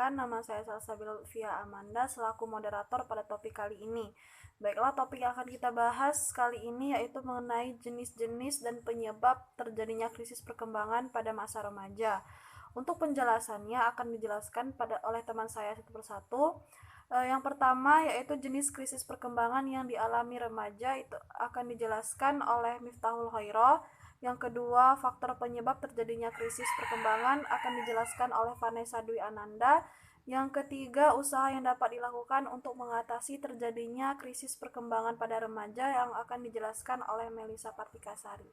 perkenalkan, nama saya Salsabila Lutfia Amanda selaku moderator pada topik kali ini. Baiklah, topik yang akan kita bahas kali ini yaitu mengenai jenis-jenis dan penyebab terjadinya krisis perkembangan pada masa remaja. Untuk penjelasannya akan dijelaskan oleh teman saya satu persatu. Yang pertama yaitu jenis krisis perkembangan yang dialami remaja, itu akan dijelaskan oleh Miftahul Khairah. Yang kedua, faktor penyebab terjadinya krisis perkembangan akan dijelaskan oleh Vanessa Dwi Ananda. Yang ketiga, usaha yang dapat dilakukan untuk mengatasi terjadinya krisis perkembangan pada remaja yang akan dijelaskan oleh Melisa Partikasari.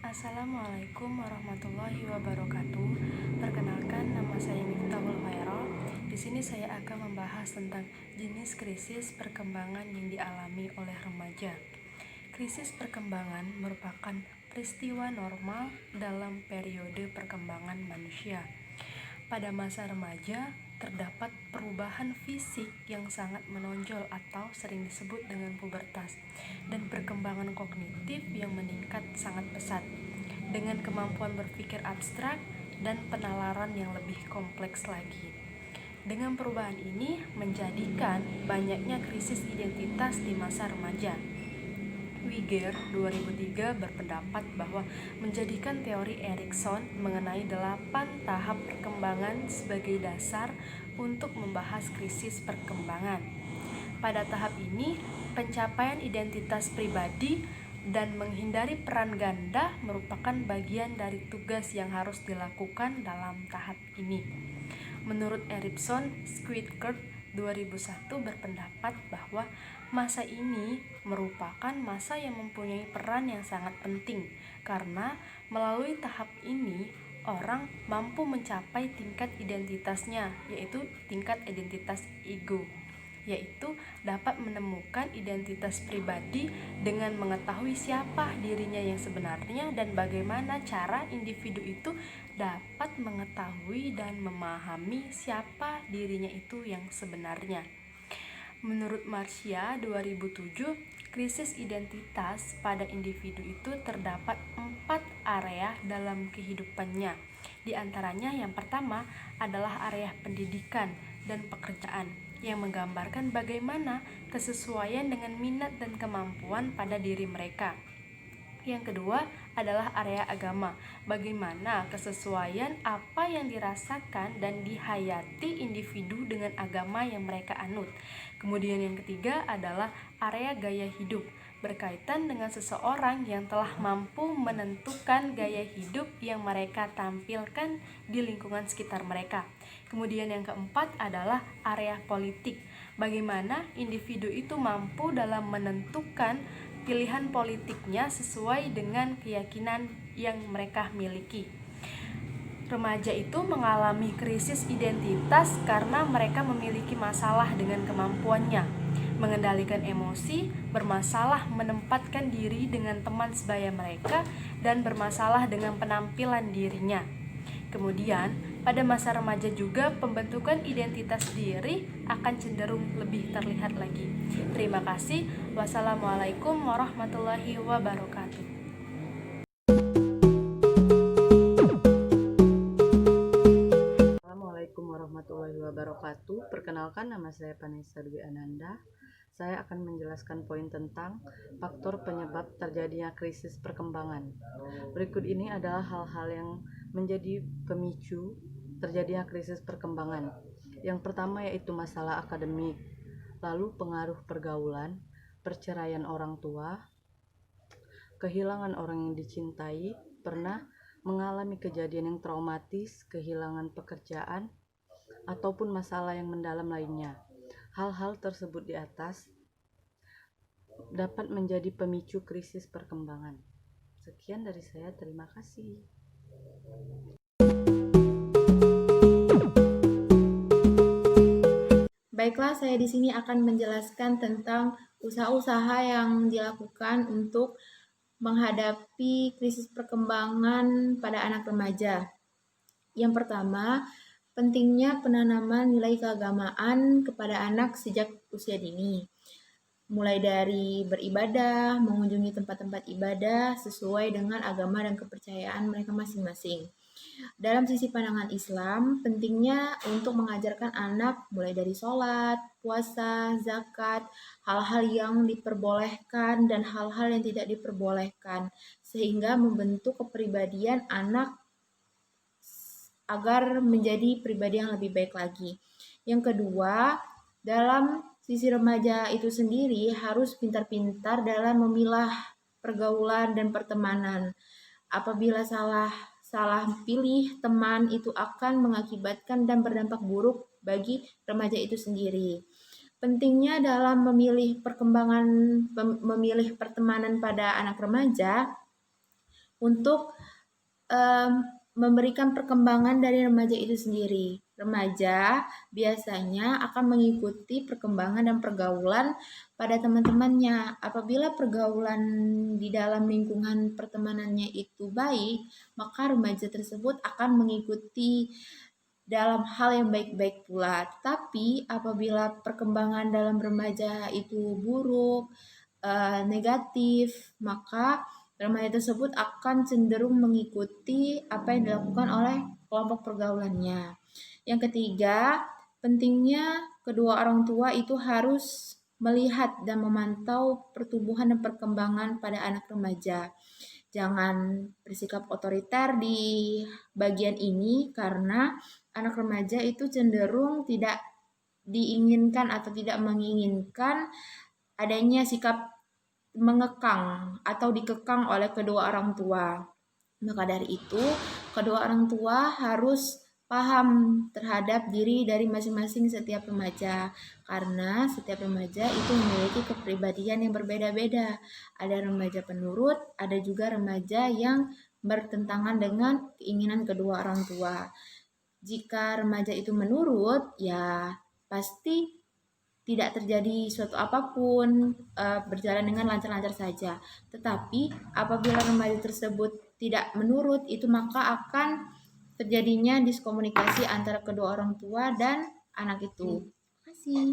Assalamualaikum warahmatullahi wabarakatuh. Perkenalkan, nama saya Miftahul Khairah. Di sini saya akan membahas tentang jenis krisis perkembangan yang dialami oleh remaja. Krisis perkembangan merupakan peristiwa normal dalam periode perkembangan manusia. Pada masa remaja, terdapat perubahan fisik yang sangat menonjol atau sering disebut dengan pubertas, dan perkembangan kognitif yang meningkat sangat pesat, dengan kemampuan berpikir abstrak dan penalaran yang lebih kompleks lagi. Dengan perubahan ini menjadikan banyaknya krisis identitas di masa remaja. Wigger 2003 berpendapat bahwa menjadikan teori Erikson mengenai 8 tahap perkembangan sebagai dasar untuk membahas krisis perkembangan. Pada tahap ini, pencapaian identitas pribadi dan menghindari peran ganda merupakan bagian dari tugas yang harus dilakukan dalam tahap ini. Menurut Erikson, Squidward 2001 berpendapat bahwa masa ini merupakan masa yang mempunyai peran yang sangat penting karena melalui tahap ini orang mampu mencapai tingkat identitasnya, yaitu tingkat identitas ego, yaitu dapat menemukan identitas pribadi dengan mengetahui siapa dirinya yang sebenarnya dan bagaimana cara individu itu dapat mengetahui dan memahami siapa dirinya itu yang sebenarnya. Menurut Marcia 2007, krisis identitas pada individu itu terdapat 4 area dalam kehidupannya. Di antaranya yang pertama adalah area pendidikan dan pekerjaan, yang menggambarkan bagaimana kesesuaian dengan minat dan kemampuan pada diri mereka. Yang kedua adalah area agama, bagaimana kesesuaian apa yang dirasakan dan dihayati individu dengan agama yang mereka anut. Kemudian yang ketiga adalah area gaya hidup, berkaitan dengan seseorang yang telah mampu menentukan gaya hidup yang mereka tampilkan di lingkungan sekitar mereka. Kemudian yang keempat adalah area politik, bagaimana individu itu mampu dalam menentukan pilihan politiknya sesuai dengan keyakinan yang mereka miliki. Remaja itu mengalami krisis identitas karena mereka memiliki masalah dengan kemampuannya mengendalikan emosi, bermasalah menempatkan diri dengan teman sebaya mereka, dan bermasalah dengan penampilan dirinya. Kemudian, pada masa remaja juga pembentukan identitas diri akan cenderung lebih terlihat lagi. Terima kasih. Wassalamualaikum warahmatullahi wabarakatuh. Assalamualaikum warahmatullahi wabarakatuh. Perkenalkan, nama saya Vanessa Dwi Ananda. Saya akan menjelaskan poin tentang faktor penyebab terjadinya krisis perkembangan. Berikut ini adalah hal-hal yang menjadi pemicu terjadinya krisis perkembangan. Yang pertama yaitu masalah akademik, lalu pengaruh pergaulan, perceraian orang tua, kehilangan orang yang dicintai, pernah mengalami kejadian yang traumatis, kehilangan pekerjaan, ataupun masalah yang mendalam lainnya. Hal-hal tersebut di atas dapat menjadi pemicu krisis perkembangan. Sekian dari saya, terima kasih. Baiklah, saya di sini akan menjelaskan tentang usaha-usaha yang dilakukan untuk menghadapi krisis perkembangan pada anak remaja. Yang pertama, pentingnya penanaman nilai keagamaan kepada anak sejak usia dini. mulai dari beribadah, mengunjungi tempat-tempat ibadah sesuai dengan agama dan kepercayaan mereka masing-masing. Dalam sisi pandangan Islam, pentingnya untuk mengajarkan anak mulai dari sholat, puasa, zakat, hal-hal yang diperbolehkan dan hal-hal yang tidak diperbolehkan, sehingga membentuk kepribadian anak agar menjadi pribadi yang lebih baik lagi. Yang kedua, dalam sisi remaja itu sendiri harus pintar-pintar dalam memilah pergaulan dan pertemanan. Apabila salah pilih teman itu akan mengakibatkan dan berdampak buruk bagi remaja itu sendiri. Pentingnya dalam memilih pertemanan pada anak remaja untuk memberikan perkembangan dari remaja itu sendiri. Remaja biasanya akan mengikuti perkembangan dan pergaulan pada teman-temannya. Apabila pergaulan di dalam lingkungan pertemanannya itu baik, maka remaja tersebut akan mengikuti dalam hal yang baik-baik pula. Tapi apabila perkembangan dalam remaja itu buruk, negatif, maka remaja tersebut akan cenderung mengikuti apa yang dilakukan oleh kelompok pergaulannya. Yang ketiga, pentingnya kedua orang tua itu harus melihat dan memantau pertumbuhan dan perkembangan pada anak remaja. Jangan bersikap otoriter di bagian ini karena anak remaja itu cenderung tidak diinginkan atau tidak menginginkan adanya sikap mengekang atau dikekang oleh kedua orang tua. Maka dari itu, kedua orang tua harus paham terhadap diri dari masing-masing setiap remaja, karena setiap remaja itu memiliki kepribadian yang berbeda-beda. Ada remaja penurut, ada juga remaja yang bertentangan dengan keinginan kedua orang tua. Jika remaja itu menurut, ya pasti tidak terjadi suatu apapun, berjalan dengan lancar-lancar saja. Tetapi apabila remaja tersebut tidak menurut, itu maka akan terjadinya diskomunikasi antara kedua orang tua dan anak itu. Terima kasih.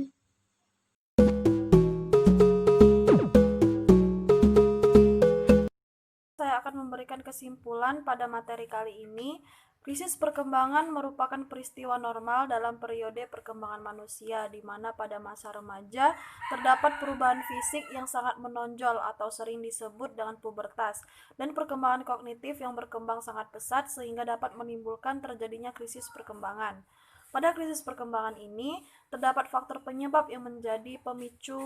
Saya akan memberikan kesimpulan pada materi kali ini. Krisis perkembangan merupakan peristiwa normal dalam periode perkembangan manusia, di mana pada masa remaja terdapat perubahan fisik yang sangat menonjol atau sering disebut dengan pubertas, dan perkembangan kognitif yang berkembang sangat pesat sehingga dapat menimbulkan terjadinya krisis perkembangan. Pada krisis perkembangan ini, terdapat faktor penyebab yang menjadi pemicu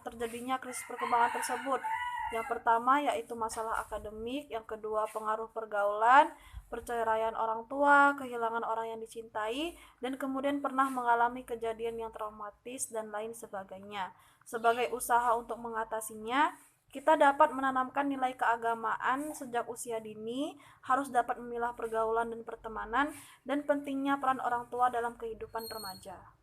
terjadinya krisis perkembangan tersebut. Yang pertama yaitu masalah akademik, yang kedua pengaruh pergaulan, perceraian orang tua, kehilangan orang yang dicintai, dan kemudian pernah mengalami kejadian yang traumatis dan lain sebagainya. Sebagai usaha untuk mengatasinya, kita dapat menanamkan nilai keagamaan sejak usia dini, harus dapat memilah pergaulan dan pertemanan, dan pentingnya peran orang tua dalam kehidupan remaja.